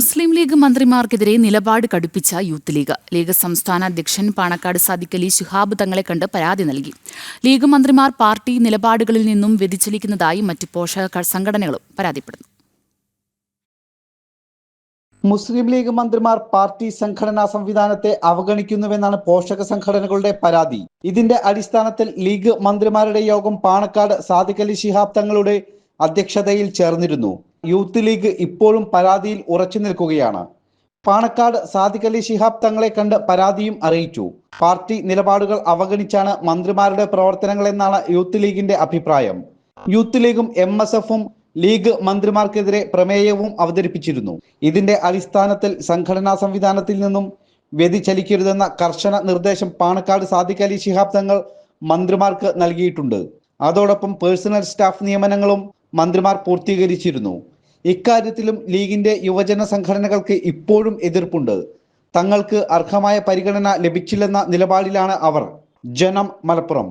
മുസ്ലിം league മന്ത്രിമാർക്കെതിരെ നിലപാട് കടുപ്പിച്ച youth league. League സംസ്ഥാന അധ്യക്ഷൻ പാണക്കാട് സാദിഖ് അലി ശിഹാബ് തങ്ങളെ കണ്ട് പരാതി നൽകി. ലീഗ് മന്ത്രിമാർ പാർട്ടി നിലപാടുകളിൽ നിന്നും വ്യതിചലിക്കുന്നതായി മറ്റ് പോഷക സംഘടനകളും പരാതിപ്പെടുന്നു. മുസ്ലിം ലീഗ് മന്ത്രിമാർ പാർട്ടി സംഘടനാ സംവിധാനത്തെ അവഗണിക്കുന്നുവെന്നാണ് പോഷക സംഘടനകളുടെ പരാതി. ഇതിന്റെ അടിസ്ഥാനത്തിൽ ലീഗ് മന്ത്രിമാരുടെ യോഗം പാണക്കാട് സാദിഖ് അലി ശിഹാബ് തങ്ങളുടെ അധ്യക്ഷതയിൽ ചേർന്നിരുന്നു. യൂത്ത് ലീഗ് ഇപ്പോഴും പരാതിയിൽ ഉറച്ചു നിൽക്കുകയാണ്. പാണക്കാട് സാദിഖ് അലി ശിഹാബ് തങ്ങളെ കണ്ട് പരാതിയും അറിയിച്ചു. പാർട്ടി നിലപാടുകൾ അവഗണിച്ചാണ് മന്ത്രിമാരുടെ പ്രവർത്തനങ്ങളെന്നാണ് യൂത്ത് ലീഗിന്റെ അഭിപ്രായം. യൂത്ത് ലീഗും MSFും ലീഗ് മന്ത്രിമാർക്കെതിരെ പ്രമേയവും അവതരിപ്പിച്ചിരുന്നു. ഇതിന്റെ അടിസ്ഥാനത്തിൽ സംഘടനാ സംവിധാനത്തിൽ നിന്നും വ്യതിചലിക്കരുതെന്ന കർശന നിർദ്ദേശം പാണക്കാട് സാദിഖ് അലി ശിഹാബ് തങ്ങൾ മന്ത്രിമാർക്ക് നൽകിയിട്ടുണ്ട്. അതോടൊപ്പം പേഴ്സണൽ സ്റ്റാഫ് നിയമനങ്ങളും മന്ത്രിമാർ പൂർത്തീകരിച്ചിരുന്നു. ഇക്കാര്യത്തിലും ലീഗിന്റെ യുവജന സംഘടനകൾക്ക് ഇപ്പോഴും എതിർപ്പുണ്ട്. തങ്ങൾക്ക് അർഹമായ പരിഗണന ലഭിച്ചില്ലെന്ന നിലപാടിലാണ് അവർ. ജനം, മലപ്പുറം.